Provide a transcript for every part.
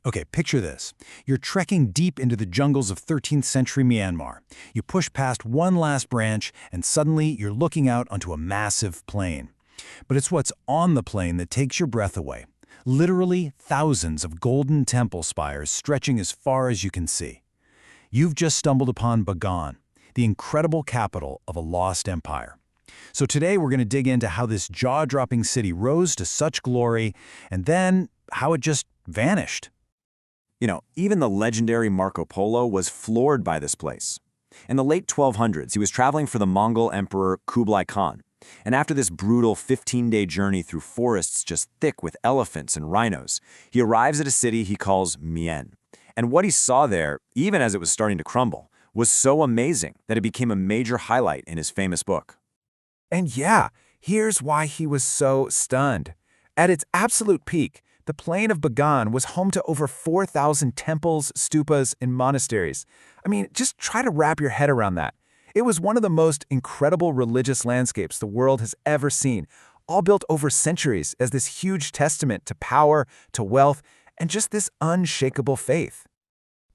Okay, picture this. You're trekking deep into the jungles of 13th century Myanmar. You push past one last branch, and suddenly you're looking out onto a massive plain. But it's what's on the plain that takes your breath away. Literally thousands of golden temple spires stretching as far as you can see. You've just stumbled upon Bagan, the incredible capital of a lost empire. So today we're going to dig into how this jaw-dropping city rose to such glory, and then how it just vanished. Even the legendary Marco Polo was floored by this place. In the late 1200s, he was traveling for the Mongol Emperor Kublai Khan. And after this brutal 15-day journey through forests just thick with elephants and rhinos, he arrives at a city he calls Mien. And what he saw there, even as it was starting to crumble, was so amazing that it became a major highlight in his famous book. And yeah, here's why he was so stunned. At its absolute peak, the plain of Bagan was home to over 4,000 temples, stupas, and monasteries. I mean, just try to wrap your head around that. It was one of the most incredible religious landscapes the world has ever seen, all built over centuries as this huge testament to power, to wealth, and just this unshakable faith.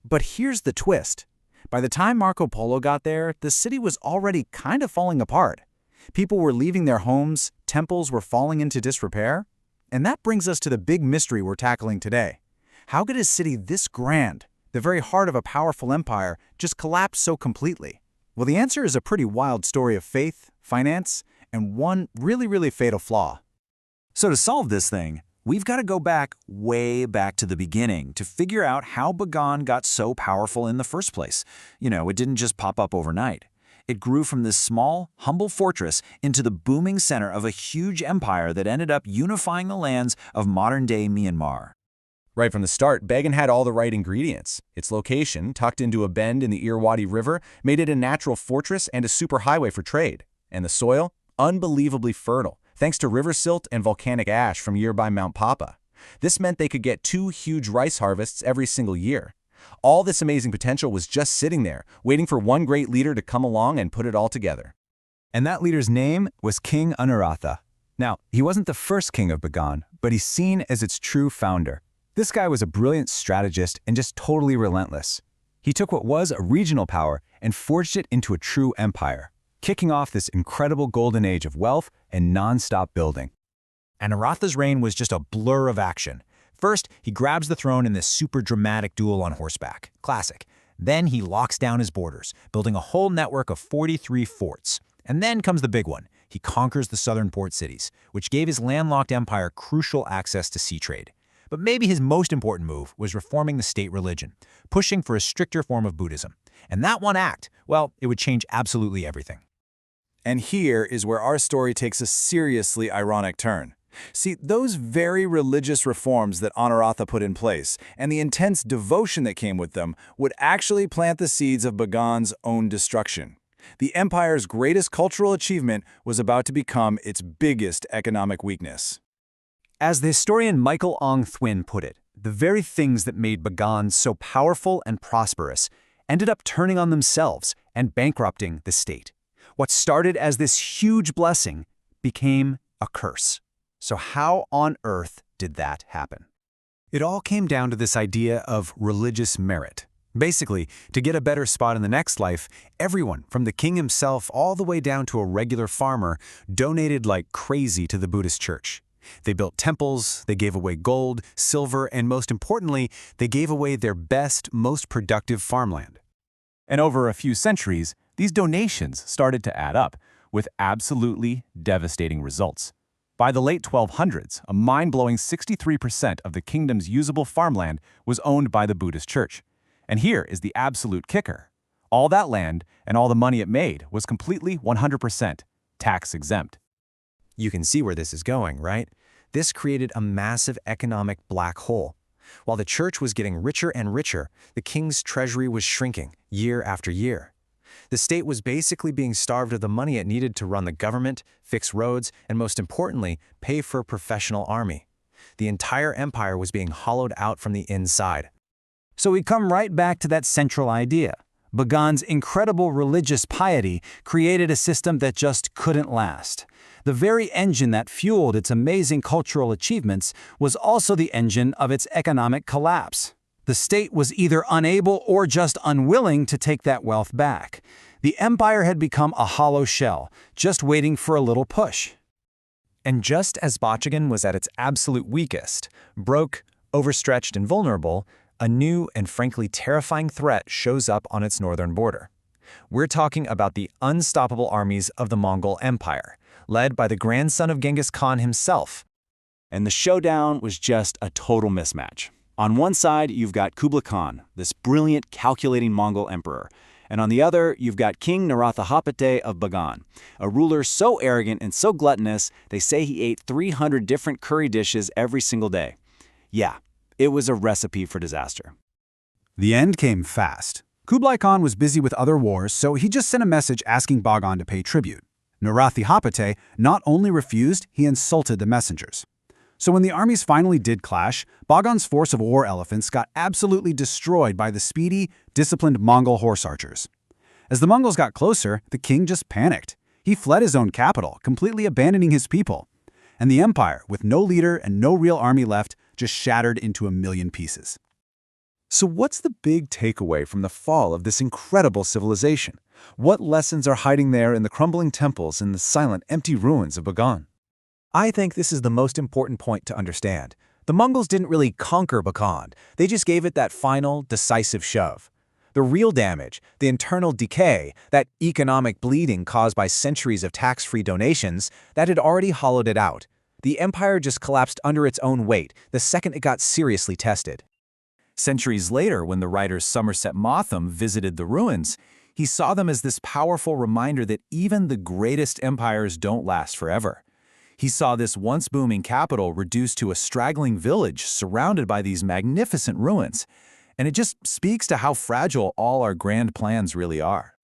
But here's the twist. By the time Marco Polo got there, the city was already kind of falling apart. People were leaving their homes, temples were falling into disrepair. And that brings us to the big mystery we're tackling today. How could a city this grand, the very heart of a powerful empire, just collapse so completely? Well, the answer is a pretty wild story of faith, finance, and one really fatal flaw. So to solve this thing, we've got to go way back to the beginning to figure out how Bagan got so powerful in the first place. It didn't just pop up overnight. It grew from this small, humble fortress into the booming center of a huge empire that ended up unifying the lands of modern-day Myanmar. Right from the start, Bagan had all the right ingredients. Its location, tucked into a bend in the Irrawaddy River, made it a natural fortress and a superhighway for trade. And the soil? Unbelievably fertile, thanks to river silt and volcanic ash from nearby Mount Papa. This meant they could get 2 huge rice harvests every single year. All this amazing potential was just sitting there, waiting for one great leader to come along and put it all together. And that leader's name was King Anuratha. Now, he wasn't the first king of Bagan, but he's seen as its true founder. This guy was a brilliant strategist and just totally relentless. He took what was a regional power and forged it into a true empire, kicking off this incredible golden age of wealth and non-stop building. Anuratha's reign was just a blur of action. First, he grabs the throne in this super dramatic duel on horseback. Classic. Then he locks down his borders, building a whole network of 43 forts. And then comes the big one. He conquers the southern port cities, which gave his landlocked empire crucial access to sea trade. But maybe his most important move was reforming the state religion, pushing for a stricter form of Buddhism. And that one act, well, it would change absolutely everything. And here is where our story takes a seriously ironic turn. See, those very religious reforms that Anuratha put in place, and the intense devotion that came with them, would actually plant the seeds of Bagan's own destruction. The empire's greatest cultural achievement was about to become its biggest economic weakness. As the historian Michael Ong Thwin put it, the very things that made Bagan so powerful and prosperous ended up turning on themselves and bankrupting the state. What started as this huge blessing became a curse. So how on earth did that happen? It all came down to this idea of religious merit. Basically, to get a better spot in the next life, everyone, from the king himself all the way down to a regular farmer, donated like crazy to the Buddhist church. They built temples, they gave away gold, silver, and most importantly, they gave away their best, most productive farmland. And over a few centuries, these donations started to add up, with absolutely devastating results. By the late 1200s, a mind-blowing 63% of the kingdom's usable farmland was owned by the Buddhist church. And here is the absolute kicker. All that land and all the money it made was completely 100% tax-exempt. You can see where this is going, right? This created a massive economic black hole. While the church was getting richer and richer, the king's treasury was shrinking year after year. The state was basically being starved of the money it needed to run the government, fix roads, and most importantly, pay for a professional army. The entire empire was being hollowed out from the inside. So we come right back to that central idea. Bagan's incredible religious piety created a system that just couldn't last. The very engine that fueled its amazing cultural achievements was also the engine of its economic collapse. The state was either unable or just unwilling to take that wealth back. The empire had become a hollow shell, just waiting for a little push. And just as Bagan was at its absolute weakest, broke, overstretched, and vulnerable, a new and frankly terrifying threat shows up on its northern border. We're talking about the unstoppable armies of the Mongol Empire, led by the grandson of Genghis Khan himself. And the showdown was just a total mismatch. On one side, you've got Kublai Khan, this brilliant, calculating Mongol emperor. And on the other, you've got King Naratha of Bagan, a ruler so arrogant and so gluttonous, they say he ate 300 different curry dishes every single day. Yeah, it was a recipe for disaster. The end came fast. Kublai Khan was busy with other wars, so he just sent a message asking Bagan to pay tribute. Naratha not only refused, he insulted the messengers. So when the armies finally did clash, Bagan's force of war elephants got absolutely destroyed by the speedy, disciplined Mongol horse archers. As the Mongols got closer, the king just panicked. He fled his own capital, completely abandoning his people. And the empire, with no leader and no real army left, just shattered into a million pieces. So what's the big takeaway from the fall of this incredible civilization? What lessons are hiding there in the crumbling temples and the silent, empty ruins of Bagan? I think this is the most important point to understand. The Mongols didn't really conquer Bagan, they just gave it that final, decisive shove. The real damage, the internal decay, that economic bleeding caused by centuries of tax-free donations, that had already hollowed it out. The empire just collapsed under its own weight the second it got seriously tested. Centuries later, when the writer Somerset Maugham visited the ruins, he saw them as this powerful reminder that even the greatest empires don't last forever. He saw this once booming capital reduced to a straggling village surrounded by these magnificent ruins, and it just speaks to how fragile all our grand plans really are.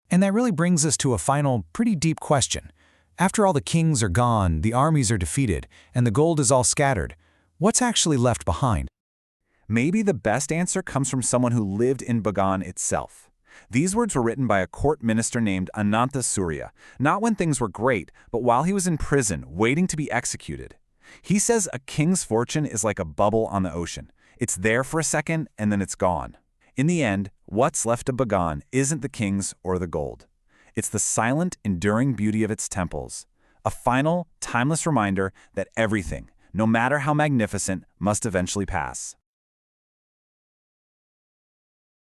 And that really brings us to a final, pretty deep question. After all the kings are gone, the armies are defeated, and the gold is all scattered, what's actually left behind? Maybe the best answer comes from someone who lived in Bagan itself. These words were written by a court minister named Ananta Surya, not when things were great, but while he was in prison, waiting to be executed. He says a king's fortune is like a bubble on the ocean. It's there for a second, and then it's gone. In the end, what's left of Bagan isn't the kings or the gold. It's the silent, enduring beauty of its temples, a final, timeless reminder that everything, no matter how magnificent, must eventually pass.